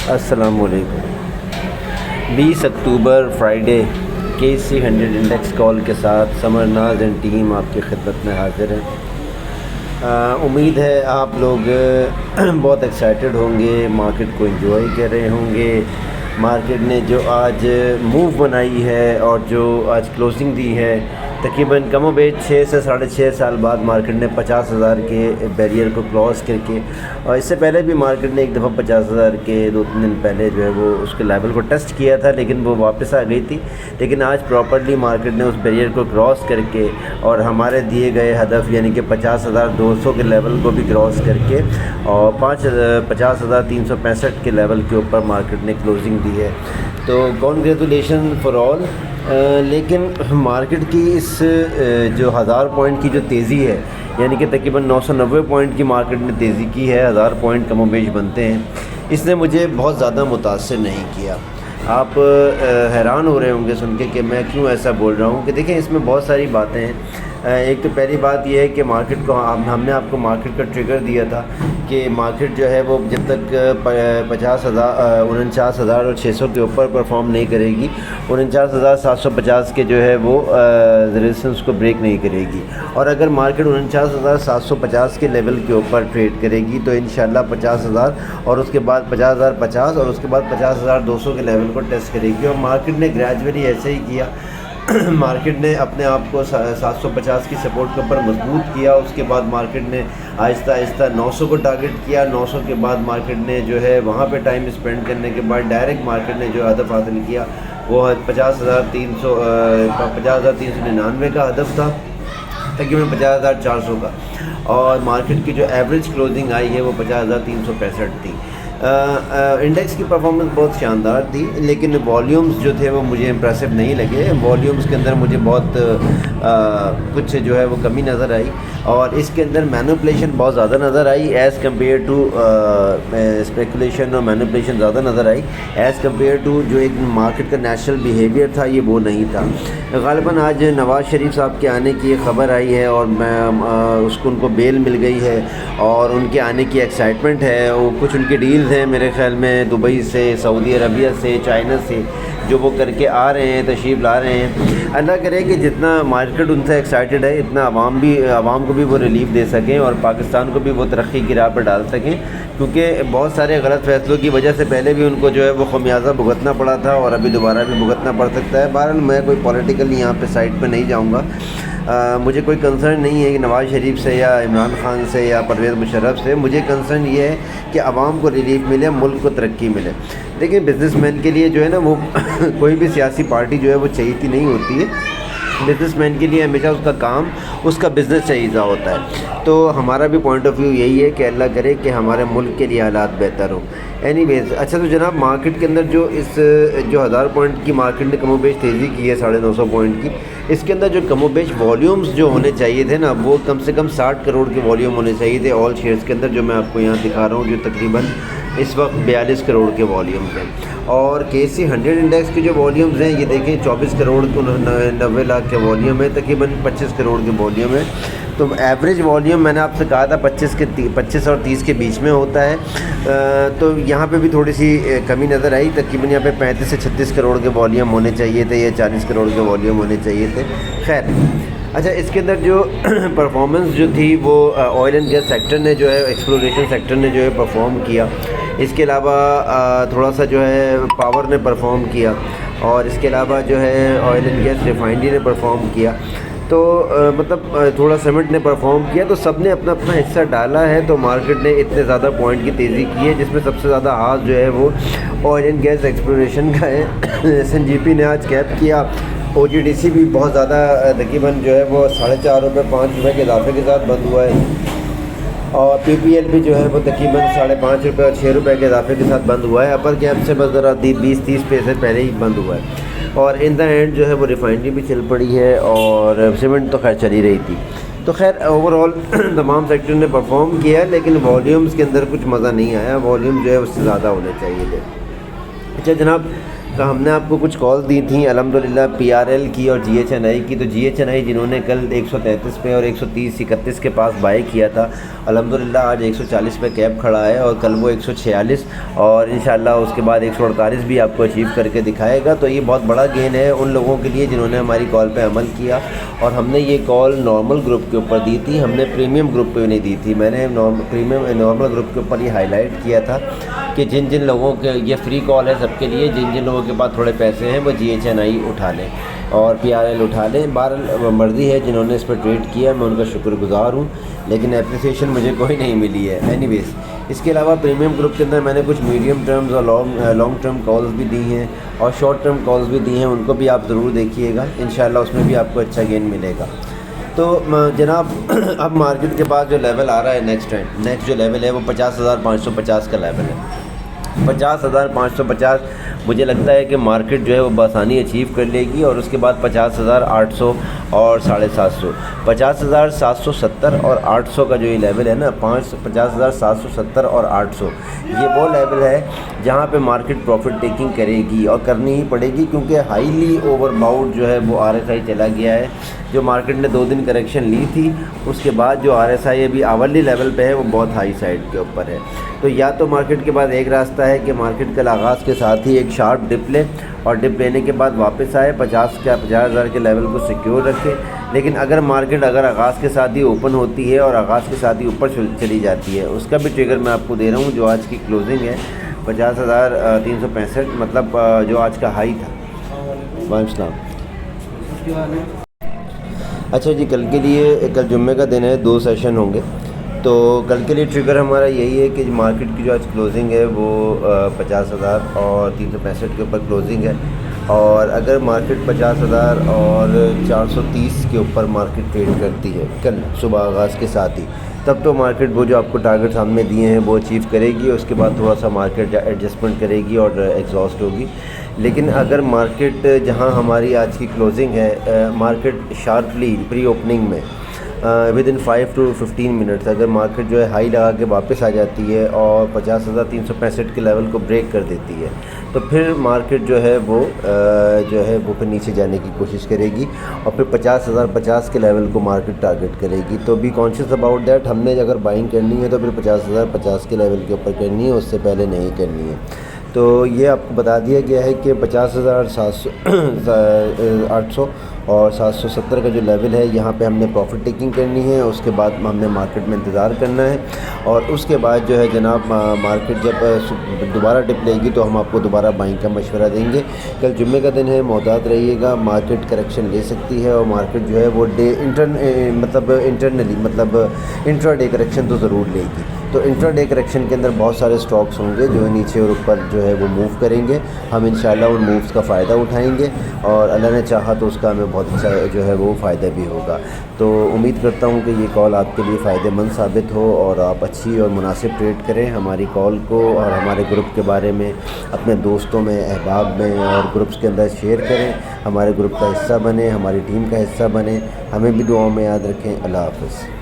السلام علیکم۔ 20 اکتوبر Friday KC 100 index کال کے ساتھ سمر ناز اینڈ ٹیم آپ کی خدمت میں حاضر ہے۔ امید ہے آپ لوگ بہت ایکسائٹڈ ہوں گے، مارکیٹ کو انجوائے کر رہے ہوں گے۔ مارکیٹ نے جو آج موو بنائی ہے اور جو آج کلوزنگ دی ہے، تقریباً کم و بیش 6 سے 6.5 سال بعد مارکیٹ نے 50,000 کے بیریئر کو کراس کر کے، اور اس سے پہلے بھی مارکیٹ نے ایک دفعہ 50,000 کے 2-3 دن پہلے جو ہے وہ اس کے لیول کو ٹیسٹ کیا تھا، لیکن وہ واپس آ گئی تھی۔ لیکن آج پراپرلی مارکیٹ نے اس بیریئر کو کراس کر کے اور ہمارے دیے گئے ہدف یعنی کہ 50,200 کے لیول کو بھی کراس کر کے اور 50,365 کے لیول کے اوپر مارکیٹ نے کلوزنگ دی ہے۔ تو کانگریچولیشن فار آل۔ لیکن مارکیٹ کی اس جو 1000 پوائنٹ کی جو تیزی ہے، یعنی کہ تقریباً 990 پوائنٹ کی مارکیٹ نے تیزی کی ہے، 1000 پوائنٹ کم و بیش بنتے ہیں، اس نے مجھے بہت زیادہ متاثر نہیں کیا۔ آپ حیران ہو رہے ہوں گے سن کے کہ میں کیوں ایسا بول رہا ہوں، کہ دیکھیں اس میں بہت ساری باتیں ہیں۔ ایک تو پہلی بات یہ ہے کہ مارکیٹ کو ہم نے آپ کو مارکیٹ کا ٹریگر دیا تھا کہ مارکیٹ جو ہے وہ جب تک 49,600 کے اوپر پرفارم نہیں کرے گی، 49,750 کے جو ہے وہ ریزسٹنس کو بریک نہیں کرے گی، اور اگر مارکیٹ 49,750 کے لیول کے اوپر ٹریڈ کرے گی تو انشاءاللہ 50,000 اور اس کے بعد 50,050 اور اس کے بعد 50,200 کے لیول کو ٹیسٹ کرے گی۔ اور مارکیٹ نے گریجولی ایسے ہی کیا، مارکیٹ نے اپنے آپ کو 750 کی سپورٹ کے اوپر مضبوط کیا، اس کے بعد مارکیٹ نے آہستہ آہستہ 900 کو ٹارگٹ کیا، 900 کے بعد مارکیٹ نے جو ہے وہاں پہ ٹائم اسپینڈ کرنے کے بعد ڈائریکٹ مارکیٹ نے جو ہدف حاصل کیا وہ 50,399 کا ہدف تھا، تقریباً 50,400 کا، اور مارکیٹ کی جو ایوریج کلوزنگ آئی ہے وہ 50,365 تھی۔ انڈیکس کی پرفارمنس بہت شاندار تھی، لیکن والیومز جو تھے وہ مجھے امپریسو نہیں لگے۔ والیومز کے اندر مجھے بہت کچھ جو ہے وہ کمی نظر آئی، اور اس کے اندر مینوپولیشن بہت زیادہ نظر آئی ایز کمپیئر ٹو اسپیکولیشن، اور مینوپولیشن زیادہ نظر آئی ایز کمپیئر ٹو جو ایک مارکیٹ کا نیچرل بیہیویئر تھا، یہ وہ نہیں تھا۔ غالباً آج نواز شریف صاحب کے آنے کی ایک خبر آئی ہے، اور ان کو بیل مل گئی ہے اور ان کے آنے کی ایکسائٹمنٹ ہے۔ وہ کچھ ان کی ڈیلز ہیں میرے خیال میں دبئی سے، سعودی عربیہ سے، چائنا سے، جو وہ کر کے آ رہے ہیں، تشریف لا رہے ہیں۔ اللہ کرے کہ جتنا مارکیٹ ان سے ایکسائٹڈ ہے اتنا عوام کو بھی وہ ریلیف دے سکیں اور پاکستان کو بھی وہ ترقی کی راہ پر ڈال سکیں، کیونکہ بہت سارے غلط فیصلوں کی وجہ سے پہلے بھی ان کو جو ہے وہ خمیازہ بھگتنا پڑا تھا، اور ابھی دوبارہ بھی بھگتنا پڑ سکتا ہے۔ بہرحال میں کوئی پولیٹیکلی یہاں پہ سائڈ پہ نہیں جاؤں گا۔ مجھے کوئی کنسرن نہیں ہے کہ نواز شریف سے یا عمران خان سے یا پرویز مشرف سے، مجھے کنسرن یہ ہے کہ عوام کو ریلیف ملے، ملک کو ترقی ملے۔ لیکن بزنس مین کے لیے جو ہے نا وہ کوئی بھی سیاسی پارٹی جو ہے وہ چہیتی نہیں ہوتی ہے۔ بزنس مین کے لیے ہمیشہ اس کا کام، اس کا بزنس چہیتا ہوتا ہے۔ تو ہمارا بھی پوائنٹ آف ویو یہی ہے کہ اللہ کرے کہ ہمارے ملک کے لیے حالات بہتر ہوں۔ اینی ویز، اچھا تو جناب مارکیٹ کے اندر جو 1000 پوائنٹ کی مارکیٹ نے کم و بیش تیزی کی ہے، 950 پوائنٹ کی، اس کے اندر جو کم و بیش والیومز جو ہونے چاہیے تھے نا، وہ کم سے کم 60 کروڑ کے والیوم ہونے چاہیے تھے آل شیئرز کے اندر، جو میں آپ کو یہاں دکھا رہا ہوں، جو تقریباً اس وقت 42 کروڑ کے والیومز ہیں۔ اور KC 100 انڈیکس کے جو والیومز ہیں یہ دیکھیں 24 کروڑ 90 لاکھ کے والیوم ہے، تقریباً 25 کروڑ کے والیوم ہے۔ تو ایوریج والیوم میں نے آپ سے کہا تھا 25 اور 30 کے بیچ میں ہوتا ہے، تو یہاں پہ بھی تھوڑی سی کمی نظر آئی، تقریباً یہاں پہ 35 سے 36 کروڑ کے والیوم ہونے چاہیے تھے، یا 40 کروڑ کے والیوم ہونے چاہیے تھے۔ خیر، اچھا اس کے اندر جو پرفارمنس جو تھی وہ آئل اینڈ گیس سیکٹر نے جو ہے، ایکسپلوریشن سیکٹر نے جو ہے پرفارم کیا، اس کے علاوہ تھوڑا سا جو ہے پاور نے پرفارم کیا، اور اس کے علاوہ جو ہے آئل اینڈ گیس ریفائنری نے پرفارم کیا، تو مطلب تھوڑا سیمنٹ نے پرفارم کیا، تو سب نے اپنا اپنا حصہ ڈالا ہے، تو مارکیٹ نے اتنے زیادہ پوائنٹ کی تیزی کی ہے، جس میں سب سے زیادہ ہاتھ جو ہے وہ آئل اینڈ گیس ایکسپلوریشن کا ہے۔ SNGP نے آج کیپ کیا، OGDC بھی بہت زیادہ تقریباً جو ہے وہ 4.5 روپے 5 روپے کے اضافے کے ساتھ بند ہوا ہے، اور PPL بھی جو ہے وہ تقریباً 5.5 روپے اور 6 روپے کے اضافے کے ساتھ بند ہوا ہے، اپر کیپ سے بس ذرا 20-30 پیسے پہلے ہی بند ہوا ہے، اور ان دا اینڈ جو ہے وہ ریفائنری بھی چل پڑی ہے، اور سیمنٹ تو خیر چلی رہی تھی۔ تو خیر اوور آل تمام سیکٹر نے پرفارم کیا، لیکن والیومز کے اندر کچھ مزہ نہیں آیا، والیوم جو ہے اس سے زیادہ ہونے چاہیے تھے۔ اچھا جناب، تو ہم نے آپ کو کچھ کال دی تھیں الحمدللہ PRL کی اور GHNI کی. تو GHNI جنہوں نے کل 133 پہ اور 130 31 کے پاس بائی کیا تھا, الحمدللہ آج 140 پہ کیپ کھڑا ہے, اور کل وہ 146 اور انشاءاللہ اس کے بعد 148 بھی آپ کو اچیو کر کے دکھائے گا. تو یہ بہت بڑا گین ہے ان لوگوں کے لیے جنہوں نے ہماری کال پہ عمل کیا. اور ہم نے یہ کال نارمل گروپ کے اوپر دی تھی, ہم نے پریمیم گروپ پہ نہیں دی تھی. میں نے نارمل گروپ کے اوپر یہ ہائی لائٹ کیا تھا کہ جن لوگوں کے یہ فری کال ہے سب کے لیے, جن لوگوں کے پاس تھوڑے پیسے ہیں وہ GHNI اٹھا لیں اور PRL اٹھا لیں. بہرحال مرضی ہے جنہوں نے اس پہ ٹریڈ کیا, میں ان کا شکر گزار ہوں, لیکن اپریسیشن مجھے کوئی نہیں ملی ہے. اینی ویز اس کے علاوہ پریمیم گروپ کے اندر میں نے کچھ میڈیم ٹرمز اور لانگ ٹرم کالز بھی دی ہیں اور شارٹ ٹرم کالز بھی دی ہیں, ان کو بھی آپ ضرور دیکھیے گا, انشاءاللہ اس میں بھی آپ کو اچھا گین ملے گا. تو جناب اب مارکیٹ کے بعد جو لیول آ رہا ہے نیکسٹ جو لیول ہے وہ 50,550 کا لیول ہے. 50,550 مجھے لگتا ہے کہ مارکیٹ جو ہے وہ بآسانی اچیو کر لے گی, اور اس کے بعد 50,800 اور 750. 50,770 اور 800 کا جو یہ لیول ہے نا, 50,770 اور 800, یہ وہ لیول ہے جہاں پہ مارکیٹ پروفٹ ٹیکنگ کرے گی, اور کرنی ہی پڑے گی, کیونکہ ہائیلی اوور باؤٹ جو ہے وہ RSI چلا گیا ہے. جو مارکیٹ نے 2 دن کریکشن لی تھی, اس کے بعد جو RSI ابھی آورلی لیول پہ ہے وہ بہت ہائی سائڈ کے اوپر ہے. تو یا تو مارکیٹ کے بعد ایک راستہ ہے کہ مارکیٹ کل آغاز کے ساتھ ہی ایک شارپ ڈپ لے, اور ڈپ لینے کے بعد واپس آئے 50,000 کے لیول کو سیکیور رکھے. لیکن اگر مارکیٹ آغاز کے ساتھ ہی اوپن ہوتی ہے اور آغاز کے ساتھ ہی اوپر چلی جاتی ہے, اس کا بھی ٹریگر میں آپ کو دے رہا ہوں. جو آج کی کلوزنگ ہے 50,365, مطلب جو آج کا ہائی تھا. وعلیکم السلام. اچھا جی, کل جمعے کا دن ہے, 2 سیشن ہوں گے. تو کل کے لیے ٹریگر ہمارا یہی ہے کہ مارکیٹ کی جو آج کلوزنگ ہے وہ 50,365 کے اوپر کلوزنگ ہے, اور اگر مارکیٹ 50,000 اور 430 کے اوپر مارکیٹ ٹریڈ کرتی ہے کل صبح آغاز کے ساتھ ہی, تب تو مارکیٹ وہ جو آپ کو ٹارگٹ سامنے دیے ہیں وہ اچیو کرے گی. اس کے بعد تھوڑا سا مارکیٹ ایڈجسٹمنٹ کرے گی اور ایگزاسٹ ہوگی. لیکن اگر مارکیٹ جہاں ہماری آج کی کلوزنگ ہے, مارکیٹ شارپلی پری اوپننگ میں ود ان 5 to 15 منٹس اگر مارکیٹ جو ہے ہائی لگا کے واپس آ جاتی ہے اور 50,365 کے لیول کو بریک کر دیتی ہے, تو پھر مارکیٹ جو ہے وہ پھر نیچے جانے کی کوشش کرے گی, اور پھر 50,050 کے لیول کو مارکیٹ ٹارگٹ کرے گی. تو بی کانشیس اباؤٹ دیٹ. ہم نے اگر بائنگ کرنی ہے تو پھر 50,050 کے لیول کے اوپر کرنی ہے, اس سے پہلے نہیں کرنی ہے. تو یہ آپ کو بتا دیا گیا ہے کہ 50,800 اور 770 کا جو لیول ہے, یہاں پہ ہم نے پروفٹ ٹیکنگ کرنی ہے. اس کے بعد ہم نے مارکیٹ میں انتظار کرنا ہے, اور اس کے بعد جو ہے جناب مارکیٹ جب دوبارہ ڈپ لے گی تو ہم آپ کو دوبارہ بائنگ کا مشورہ دیں گے. کل جمعے کا دن ہے, محتاط رہیے گا, مارکیٹ کریکشن لے سکتی ہے, اور مارکیٹ جو ہے وہ انٹرا ڈے کریکشن تو ضرور لے گی. تو انٹرا ڈے کریکشن کے اندر بہت سارے سٹاکس ہوں گے جو نیچے اور اوپر جو ہے وہ موو کریں گے. ہم انشاءاللہ ان مووز کا فائدہ اٹھائیں گے, اور اللہ نے چاہا تو اس کا ہمیں بہت اچھا جو ہے وہ فائدہ بھی ہوگا. تو امید کرتا ہوں کہ یہ کال آپ کے لیے فائدہ مند ثابت ہو, اور آپ اچھی اور مناسب ٹریڈ کریں. ہماری کال کو اور ہمارے گروپ کے بارے میں اپنے دوستوں میں, احباب میں اور گروپس کے اندر شیئر کریں. ہمارے گروپ کا حصہ بنیں, ہماری ٹیم کا حصہ بنیں. ہمیں بھی دعاؤں میں یاد رکھیں. اللہ حافظ.